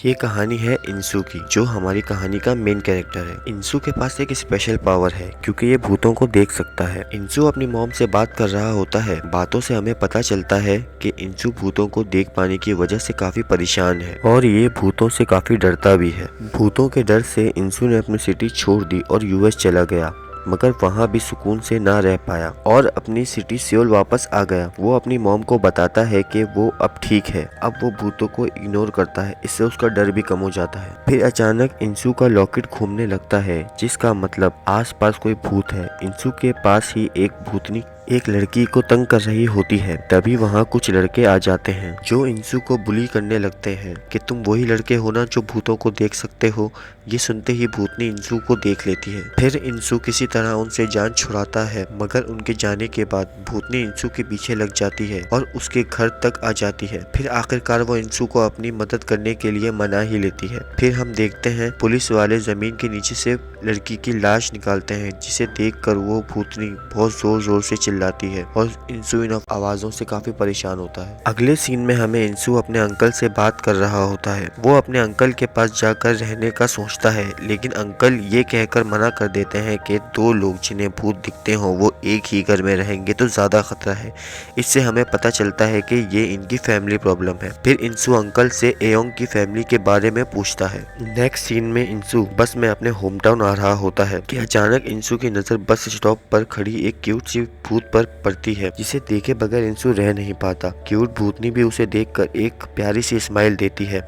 ये कहानी है इंसू की, जो हमारी कहानी का मेन कैरेक्टर है। इंसू के पास एक स्पेशल पावर है क्योंकि ये भूतों को देख सकता है। इंसू अपनी मॉम से बात कर रहा होता है। बातों से हमें पता चलता है कि इंसू भूतों को देख पाने की वजह से काफी परेशान है और ये भूतों से काफी डरता भी है। भूतों के डर से इंसू ने अपनी सिटी छोड़ दी और यूएस चला गया, मगर वहाँ भी सुकून से ना रह पाया और अपनी सिटी सियोल वापस आ गया। वो अपनी मॉम को बताता है कि वो अब ठीक है। अब वो भूतों को इग्नोर करता है, इससे उसका डर भी कम हो जाता है। फिर अचानक इंसू का लॉकेट घूमने लगता है, जिसका मतलब आसपास कोई भूत है। इंसू के पास ही एक भूतनी एक लड़की को तंग कर रही होती है। तभी वहाँ कुछ लड़के आ जाते हैं जो इंसू को बुली करने लगते हैं कि तुम वही लड़के हो ना जो भूतों को देख सकते हो। ये सुनते ही भूतनी इंसू को देख लेती है। फिर इंसू किसी तरह उनसे जान छुड़ाता है, मगर उनके जाने के बाद भूतनी इंसू के पीछे लग जाती है और उसके घर तक आ जाती है। फिर आखिरकार वो इंसू को अपनी मदद करने के लिए मना ही लेती है। फिर हम देखते हैं पुलिस वाले जमीन के नीचे से लड़की की लाश निकालते हैं, जिसे देखकर वो भूतनी बहुत जोर जोर से चिल्लाती है और इंसू इन आवाजों से काफी परेशान होता है। अगले सीन में हमें इंसू अपने अंकल से बात कर रहा होता है। वो अपने अंकल के पास जाकर रहने का सोचता है, लेकिन अंकल ये कहकर मना कर देते हैं कि दो लोग जिन्हें भूत दिखते हो वो एक ही घर में रहेंगे तो ज्यादा खतरा है। इससे हमें पता चलता है कि ये इनकी फैमिली प्रॉब्लम है। फिर इंसू अंकल से एयोंग की फैमिली के बारे में पूछता है। नेक्स्ट सीन में इंसू बस में अपने होम टाउन आ रहा होता है कि अचानक इंसू की नजर बस स्टॉप पर खड़ी एक क्यूट सी भूत पर पड़ती है, जिसे देखे बगैर इंसू रह नहीं पाता। क्यूट भूतनी भी उसे देखकर एक प्यारी सी स्माइल देती है,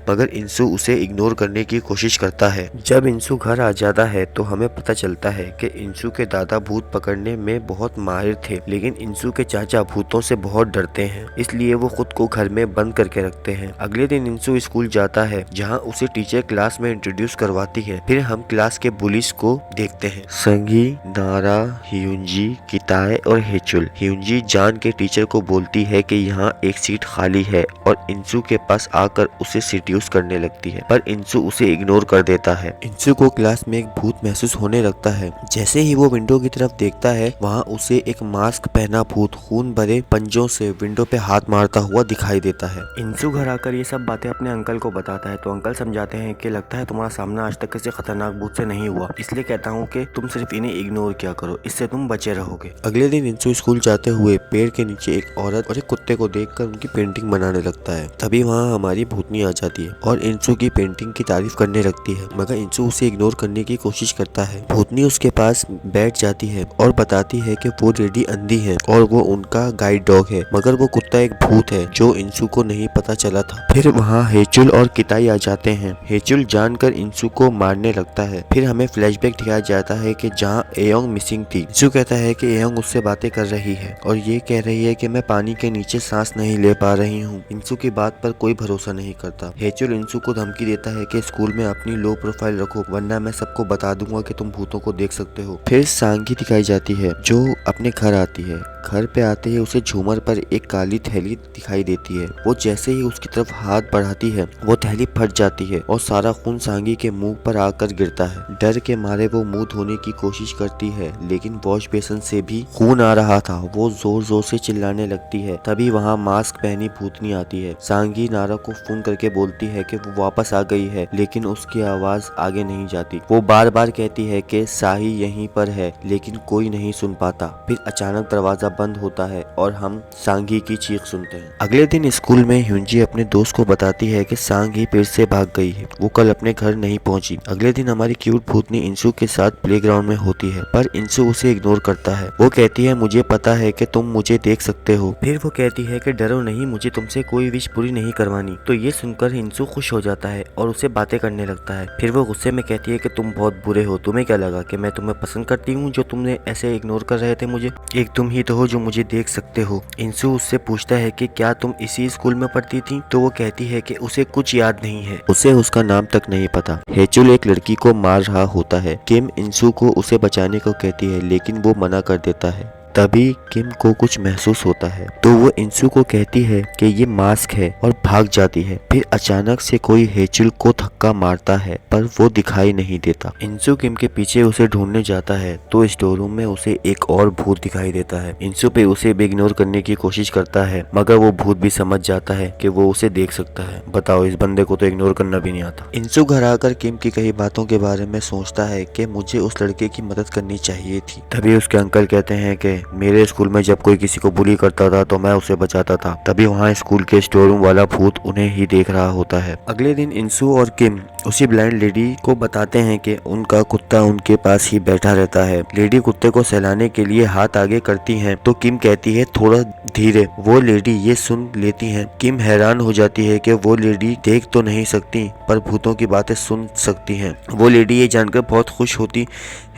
मगर इंसू उसे इग्नोर करने की कोशिश करता है। जब इंसू घर आ जाता है तो हमें पता चलता है कि इंसू के दादा भूत पकड़ने में बहुत माहिर थे, लेकिन इंसू के चाचा भूतों से बहुत डरते हैं, इसलिए वो खुद को घर में बंद करके रखते हैं। अगले दिन इंसू स्कूल जाता है, जहाँ उसे टीचर क्लास में इंट्रोड्यूस करवाती है। फिर हम क्लास के बुलिस को देखते हैं, संगी, नारा, ह्यूंजी, किताए और हेचुल। ह्यूंजी जान के टीचर को बोलती है कि यहाँ एक सीट खाली है और इंसू के पास आकर उसे सीड्यूस करने लगती है, पर इंसू उसे इग्नोर कर देता है। इंसू को क्लास में एक भूत महसूस होने लगता है। जैसे ही वो विंडो की तरफ देखता है, वहाँ उसे एक मास्क पहना भूत खून भरे पंजों से विंडो पे हाथ मारता हुआ दिखाई देता है। इंसू घर आकर ये सब बातें अपने अंकल को बताता है, तो अंकल समझाते हैं कि लगता है तुम्हारा सामना आज तक किसी खतरनाक भूत से नहीं हुआ, इसलिए कहता हूँ कि तुम सिर्फ इन्हें इग्नोर किया करो, इससे तुम बचे रहोगे। अगले दिन इंसू स्कूल जाते हुए पेड़ के नीचे एक औरत और एक कुत्ते को देखकर उनकी पेंटिंग बनाने लगता है। तभी वहाँ हमारी भूतनी आ जाती है और इंसू की पेंटिंग की तारीफ करने लगती है, मगर इंसू उसे इग्नोर करने की कोशिश करता है। भूतनी उसके पास बैठ जाती है और बताती है कि वो रेडी अंधी है और वो उनका गाइड डॉग है, मगर वो कुत्ता एक भूत है जो इंसू को नहीं पता चला था। फिर वहाँ हेचुल और किताई आ जाते हैं। हेचुल जानकर इंसू को मारने लगता है। फिर हमें फ्लैशबैक दिखाया जाता है कि जहाँ एयोंग मिसिंग थी। इंसू कहता है कि एयोंग उससे बातें कर रही है और ये कह रही है कि मैं पानी के नीचे सांस नहीं ले पा रही हूँ। इंसू की बात पर कोई भरोसा नहीं करता। हेचुल इंसू को धमकी देता है कि स्कूल में अपनी लो प्रोफाइल रखो, वरना मैं सबको बता दूंगा कि तुम भूतों को देख सकते हो। फिर सांगी दिखाई जाती है जो अपने घर आती है। घर पे आते ही उसे झूमर पर एक काली थैली दिखाई देती है। वो जैसे ही उसकी तरफ हाथ बढ़ाती है, वो थैली फट जाती है और सारा खून सांगी के मुंह पर आकर गिरता है। डर के मारे वो मुंह धोने की कोशिश करती है, लेकिन वॉश बेसिन से भी खून आ रहा था। वो जोर जोर से चिल्लाने लगती है। तभी वहाँ मास्क पहनी भूतनी आती है। सांगी नारा को फोन करके बोलती है कि वो वापस आ गई है, लेकिन उसकी आवाज आगे नहीं जाती। वो बार बार कहती है कि साही यहीं पर है, लेकिन कोई नहीं सुन पाता। फिर अचानक दरवाजा बंद होता है और हम सांगी की चीख सुनते हैं। अगले दिन स्कूल में ह्यूंजी अपने दोस्त को बताती है कि सांगी पेड़ से भाग गई है, वो कल अपने घर नहीं पहुंची। अगले दिन हमारी क्यूट भूतनी इंसू के साथ प्लेग्राउंड में होती है, पर इंसू उसे इग्नोर करता है। वो कहती है मुझे पता है कि तुम मुझे देख सकते हो। फिर वो कहती है कि डरो नहीं, मुझे तुमसे कोई विश पूरी नहीं करवानी। तो ये सुनकर इंसू खुश हो जाता है और उसे बातें करने लगता है। फिर वो गुस्से में कहती है कि तुम बहुत बुरे हो, तुम्हें क्या लगा कि मैं तुम्हें पसंद करती हूँ जो तुमने ऐसे इग्नोर कर रहे थे मुझे? एक तुम ही तो हो जो मुझे देख सकते हो। इंसू उससे पूछता है कि क्या तुम इसी स्कूल में पढ़ती थी? तो वो कहती है कि उसे कुछ याद नहीं है, उसे उसका नाम तक नहीं पता। हेचुल एक लड़की को मार रहा होता है। किम इंसू को उसे बचाने को कहती है, लेकिन वो मना कर देता है। तभी किम को कुछ महसूस होता है तो वो इंसू को कहती है कि ये मास्क है और भाग जाती है। फिर अचानक से कोई हेचुल को धक्का मारता है पर वो दिखाई नहीं देता। इंसू किम के पीछे उसे ढूंढने जाता है तो स्टोर रूम में उसे एक और भूत दिखाई देता है। इंसू पे उसे भी इग्नोर करने की कोशिश करता है मगर वो भूत भी समझ जाता है कि वो उसे देख सकता है। बताओ, इस बंदे को तो इग्नोर करना भी नहीं आता। इंसू घर आकर किम की कई बातों के बारे में सोचता है कि मुझे उस लड़के की मदद करनी चाहिए थी। तभी उसके अंकल कहते हैं कि मेरे स्कूल में जब कोई किसी को बुली करता था तो मैं उसे बचाता था। तभी वहाँ स्कूल के स्टोर रूम वाला भूत उन्हें ही देख रहा होता है। अगले दिन इंसू और किम उसी ब्लाइंड लेडी को बताते हैं कि उनका कुत्ता उनके पास ही बैठा रहता है। लेडी कुत्ते को सहलाने के लिए हाथ आगे करती हैं तो किम कहती है थोड़ा धीरे। वो लेडी ये सुन लेती हैं। किम हैरान हो जाती है कि वो लेडी देख तो नहीं सकती पर भूतों की बातें सुन सकती हैं। वो लेडी ये जानकर बहुत खुश होती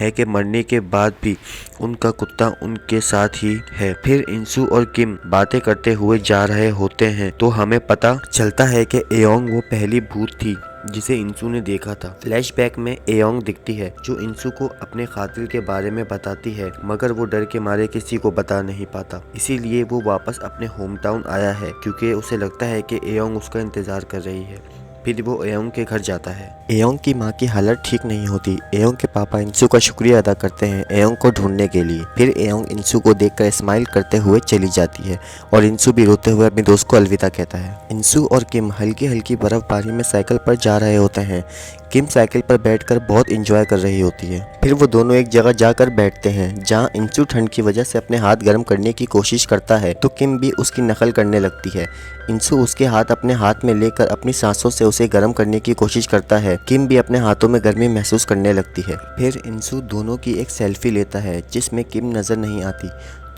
है कि मरने के बाद भी उनका कुत्ता उनके साथ ही है। फिर इंसू और किम बातें करते हुए जा रहे होते हैं तो हमें पता चलता है कि एयोंग वो पहली भूत थी जिसे इंसू ने देखा था। फ्लैशबैक में एयोंग दिखती है जो इंसू को अपने कातिल के बारे में बताती है मगर वो डर के मारे किसी को बता नहीं पाता। इसीलिए वो वापस अपने होम टाउन आया है क्योंकि उसे लगता है कि एयोंग उसका इंतजार कर रही है। फिर वो एयोंग के घर जाता है। एयोंग की माँ की हालत ठीक नहीं होती। एयोंग के पापा इंसू का शुक्रिया अदा करते हैं एयोंग को ढूंढने के लिए। फिर एयोंग इंसू को देखकर स्माइल करते हुए चली जाती है और इंसू भी रोते हुए अपने दोस्त को अलविदा कहता है। इंसू और किम हल्की हल्की बर्फबारी में साइकिल पर जा रहे होते हैं। किम साइकिल पर बैठकर बहुत एंजॉय कर रही होती है। फिर वो दोनों एक जगह जाकर बैठते हैं जहाँ इंसू ठंड की वजह से अपने हाथ गर्म करने की कोशिश करता है तो किम भी उसकी नकल करने लगती है। इंसू उसके हाथ अपने हाथ में लेकर अपनी सांसों से उसे गर्म करने की कोशिश करता है। किम भी अपने हाथों में गर्मी महसूस करने लगती है। फिर इंसू दोनों की एक सेल्फी लेता है जिसमें किम नजर नहीं आती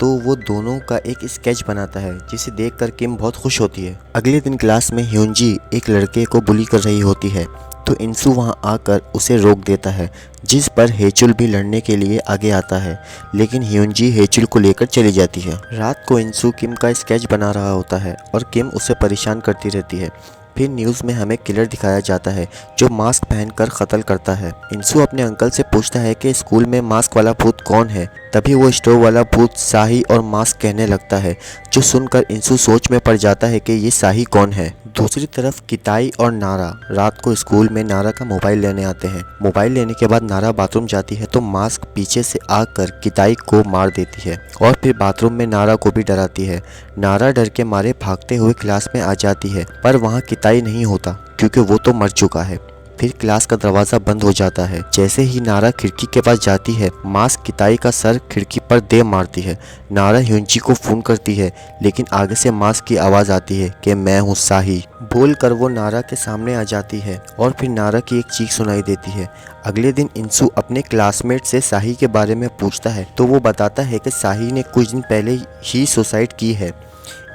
तो वो दोनों का एक स्केच बनाता है जिसे देखकर किम बहुत खुश होती है। अगले दिन क्लास में ह्योंजी एक लड़के को बुली कर रही होती है तो इंसू वहां आकर उसे रोक देता है जिस पर हेचुल भी लड़ने के लिए आगे आता है लेकिन ह्योंजी हेचुल को लेकर चली जाती है। रात को इंसू किम का स्केच बना रहा होता है और किम उसे परेशान करती रहती है। फिर न्यूज़ में हमें किलर दिखाया जाता है जो मास्क पहनकर कत्ल करता है। इंसू अपने अंकल से पूछता है कि स्कूल में मास्क वाला भूत कौन है। तभी वो स्टोव वाला भूत साही और मास्क कहने लगता है जो सुनकर इंसू सोच में पड़ जाता है कि ये साही कौन है। दूसरी तरफ किताई और नारा रात को स्कूल में नारा का मोबाइल लेने आते हैं। मोबाइल लेने के बाद नारा बाथरूम जाती है तो मास्क पीछे से आकर किताई को मार देती है और फिर बाथरूम में नारा को भी डराती है। नारा डर के मारे भागते हुए क्लास में आ जाती है पर वहाँ किताई नहीं होता क्योंकि वो तो मर चुका है। फिर क्लास का दरवाजा बंद हो जाता है। जैसे ही नारा खिड़की के पास जाती है मास्क किताई का सर खिड़की पर दे मारती है। नारा ह्योंजी को फोन करती है लेकिन आगे से मास्क की आवाज आती है कि मैं हूँ साही बोलकर वो नारा के सामने आ जाती है और फिर नारा की एक चीख सुनाई देती है। अगले दिन इंसू अपने क्लासमेट से साही के बारे में पूछता है तो वो बताता है कि साही ने कुछ दिन पहले ही सुसाइड की है।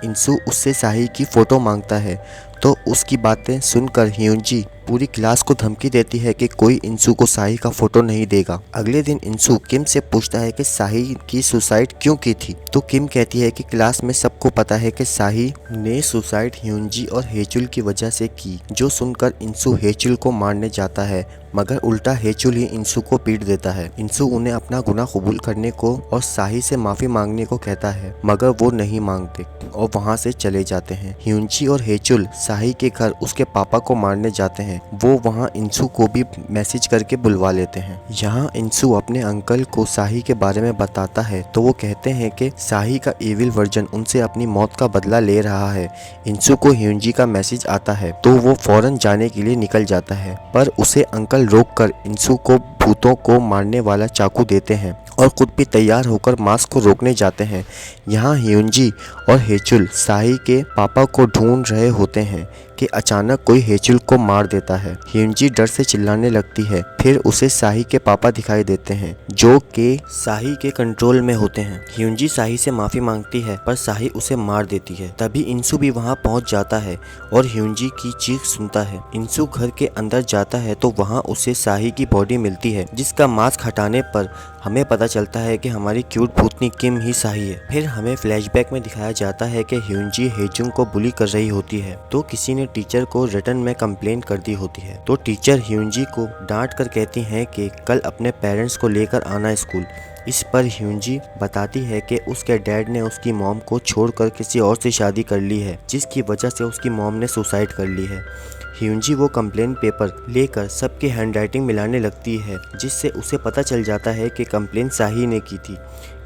इंसू उससे साही की फोटो मांगता है तो उसकी बातें सुनकर ह्योंजी पूरी क्लास को धमकी देती है कि कोई इंसू को साही का फोटो नहीं देगा। अगले दिन इंसू किम से पूछता है कि साही की सुसाइड क्यों की थी तो किम कहती है कि क्लास में सबको पता है कि साही ने सुसाइड ह्योंजी और हेचुल की वजह से की। जो सुनकर इंसू हेचुल को मारने जाता है मगर उल्टा हेचुल ही इंसू को पीट देता है। इंसू उन्हें अपना गुनाह कबूल करने को और साही से माफी मांगने को कहता है मगर वो नहीं मांगते और वहाँ से चले जाते हैं। ह्योंजी और हेचुल साही के घर उसके पापा को मारने जाते हैं। वो वहाँ इंसू को भी मैसेज करके बुलवा लेते हैं। यहाँ इंसू अपने अंकल को साही के बारे में बताता है तो वो कहते हैं कि साही का एविल वर्जन उनसे अपनी मौत का बदला ले रहा है। इंसू को ह्योंजी का मैसेज आता है तो वो फौरन जाने के लिए निकल जाता है पर उसे अंकल रोककर इंसू को भूतों को मारने वाला चाकू देते हैं और खुद भी तैयार होकर मास्क को रोकने जाते हैं। यहाँ ह्योंजी और हेचुल साही के पापा को ढूंढ रहे होते हैं कि अचानक कोई हेचुल को मार देता है। ह्योंजी डर से चिल्लाने लगती है। फिर उसे साही के पापा दिखाई देते हैं जो कि साही के कंट्रोल में होते हैं। ह्योंजी साही से माफी मांगती है पर साही उसे मार देती है। तभी इंसू भी वहां पहुंच जाता है और ह्योंजी की चीख सुनता है। इंसू घर के अंदर जाता है तो वहां उसे साही की बॉडी मिलती मिलती है, जिसका मास्क हटाने पर हमें पता चलता है कि हमारी क्यूट भूतनी किम ही साही है। फिर हमें फ्लैशबैक में दिखाया जाता है कि ह्यूंजी हेजुंग को बुली कर रही होती है, तो किसी ने टीचर को रिटर्न में कंप्लेन कर दी होती है। तो टीचर ह्यूंजी को डांट कर कहती हैं कि कल अपने पेरेंट्स को लेकर आना स्कूल। इस पर ह्यूंजी बताती है कि उसके डैड ने उसकी मॉम को छोड़कर किसी और से शादी कर ली है, जिसकी वजह से उसकी मॉम ने सुसाइड कर ली है। ह्यूंजी वो कंप्लेन पेपर लेकर सबकी हैंडराइटिंग मिलाने लगती है, जिससे उसे पता चल जाता है कि कंप्लेन साही ने की थी।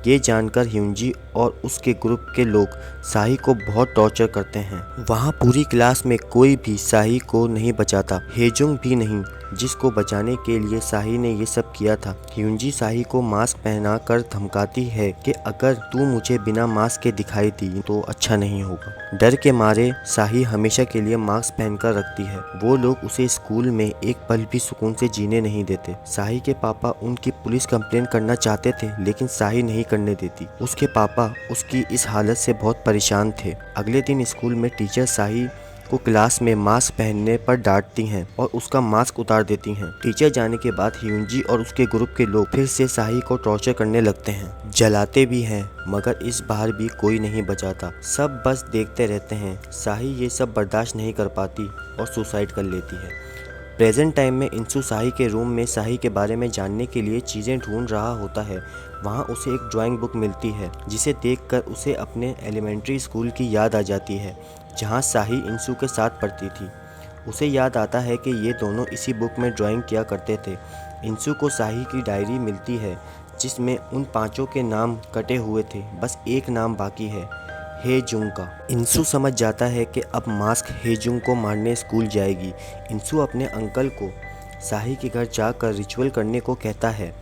ये जानकर ह्यूंजी और उसके ग्रुप के लोग साही को बहुत टॉर्चर करते हैं। वहाँ पूरी क्लास में कोई भी साही को नहीं बचाता, हेजुंग भी नहीं, जिसको बचाने के लिए साही ने ये सब किया था। ह्यूंजी साही को मास्क पहनाकर धमकाती है कि अगर तू मुझे बिना मास्क के दिखाई दी तो अच्छा नहीं होगा। डर के मारे साही हमेशा के लिए मास्क पहनकर रखती है। वो लोग उसे स्कूल में एक पल भी सुकून से जीने नहीं देते। साही के पापा उनकी पुलिस कंप्लेन करना चाहते थे, लेकिन साही नहीं करने देती। उसके पापा उसकी इस हालत से बहुत परेशान थे। अगले दिन स्कूल में टीचर साही को क्लास में मास्क पहनने पर डांटती हैं और उसका मास्क उतार देती हैं। टीचर जाने के बाद ह्यूंजी और उसके ग्रुप के लोग फिर से साही को टॉर्चर करने लगते हैं, जलाते भी हैं, मगर इस बार भी कोई नहीं बचाता। सब बस देखते रहते हैं। साही ये सब बर्दाश्त नहीं कर पाती और सुसाइड कर लेती है। प्रेजेंट टाइम में इंसू साही के रूम में साही के बारे में जानने के लिए चीज़ें ढूंढ रहा होता है। वहाँ उसे एक ड्राइंग बुक मिलती है, जिसे देखकर उसे अपने एलिमेंट्री स्कूल की याद आ जाती है, जहाँ साही इंसू के साथ पढ़ती थी। उसे याद आता है कि ये दोनों इसी बुक में ड्राइंग किया करते थे। इंसू को साही की डायरी मिलती है, जिसमें उन पांचों के नाम कटे हुए थे, बस एक नाम बाकी है, हेजुंग का। इंसू समझ जाता है कि अब मास्क हेजुंग को मारने स्कूल जाएगी। इंसू अपने अंकल को साही के घर जाकर रिचुअल करने को कहता है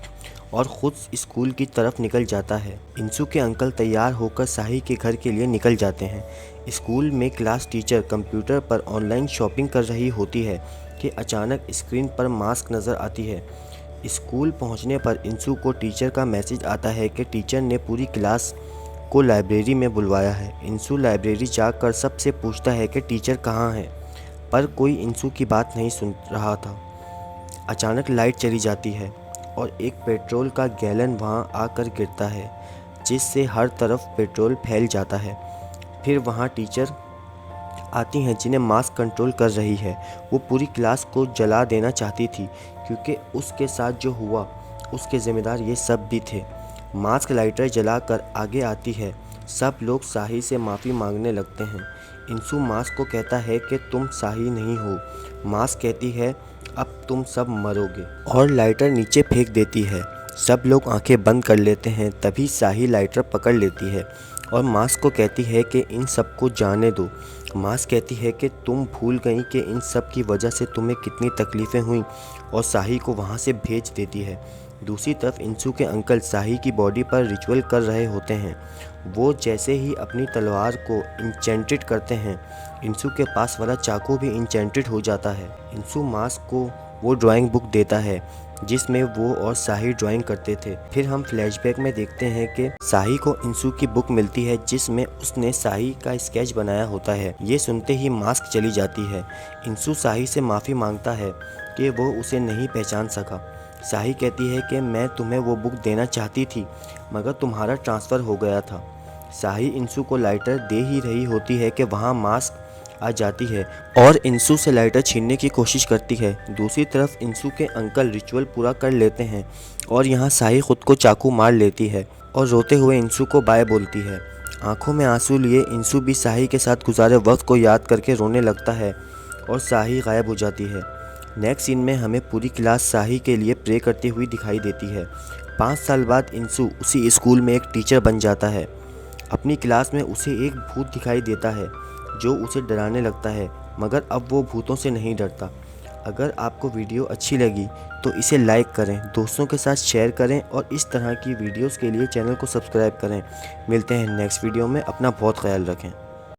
और ख़ुद स्कूल की तरफ निकल जाता है। इंसू के अंकल तैयार होकर साही के घर के लिए निकल जाते हैं। स्कूल में क्लास टीचर कंप्यूटर पर ऑनलाइन शॉपिंग कर रही होती है कि अचानक स्क्रीन पर मास्क नज़र आती है। स्कूल पहुंचने पर इंसू को टीचर का मैसेज आता है कि टीचर ने पूरी क्लास को लाइब्रेरी में बुलवाया है। इंसू लाइब्रेरी जाकर सबसे पूछता है कि टीचर कहाँ है, पर कोई इंसू की बात नहीं सुन रहा था। अचानक लाइट चली जाती है और एक पेट्रोल का गैलन वहां आकर गिरता है, जिससे हर तरफ पेट्रोल फैल जाता है। फिर वहां टीचर आती हैं, जिन्हें मास्क कंट्रोल कर रही है। वो पूरी क्लास को जला देना चाहती थी, क्योंकि उसके साथ जो हुआ उसके ज़िम्मेदार ये सब भी थे। मास्क लाइटर जलाकर आगे आती है। सब लोग साही से माफ़ी मांगने लगते हैं। इंसू मास्क को कहता है कि तुम साही नहीं हो। मास्क कहती है अब तुम सब मरोगे, और लाइटर नीचे फेंक देती है। सब लोग आंखें बंद कर लेते हैं। तभी साही लाइटर पकड़ लेती है और मास्क को कहती है कि इन सबको जाने दो। मास्क कहती है कि तुम भूल गई कि इन सब की वजह से तुम्हें कितनी तकलीफ़ें हुई, और साही को वहाँ से भेज देती है। दूसरी तरफ इंसू के अंकल साही की बॉडी पर रिचुअल कर रहे होते हैं। वो जैसे ही अपनी तलवार को इंचेंटेड करते हैं, इंसू के पास वाला चाकू भी इंचेंटेड हो जाता है। इंसू मास्क को वो ड्राइंग बुक देता है, जिसमें वो और साही ड्राइंग करते थे। फिर हम फ्लैशबैक में देखते हैं कि साही को इंसू की बुक मिलती है, जिसमें उसने साही का स्केच बनाया होता है। ये सुनते ही मास्क चली जाती है। इंसू साही से माफ़ी मांगता है कि वो उसे नहीं पहचान सका। साही कहती है कि मैं तुम्हें वो बुक देना चाहती थी, मगर तुम्हारा ट्रांसफ़र हो गया था। साही इंसू को लाइटर दे ही रही होती है कि वहाँ मास्क आ जाती है और इंसू से लाइटर छीनने की कोशिश करती है। दूसरी तरफ इंसू के अंकल रिचुअल पूरा कर लेते हैं और यहाँ साही खुद को चाकू मार लेती है और रोते हुए इंसू को बाय बोलती है। आंखों में आंसू लिए इंसू भी साही के साथ गुजारे वक्त को याद करके रोने लगता है और साही गायब हो जाती है। नेक्स्ट सीन में हमें पूरी क्लास साही के लिए प्रे करती हुई दिखाई देती है। 5 साल बाद इंसू उसी स्कूल में एक टीचर बन जाता है। अपनी क्लास में उसे एक भूत दिखाई देता है जो उसे डराने लगता है, मगर अब वो भूतों से नहीं डरता। अगर आपको वीडियो अच्छी लगी तो इसे लाइक करें, दोस्तों के साथ शेयर करें और इस तरह की वीडियोस के लिए चैनल को सब्सक्राइब करें। मिलते हैं नेक्स्ट वीडियो में। अपना बहुत ख्याल रखें।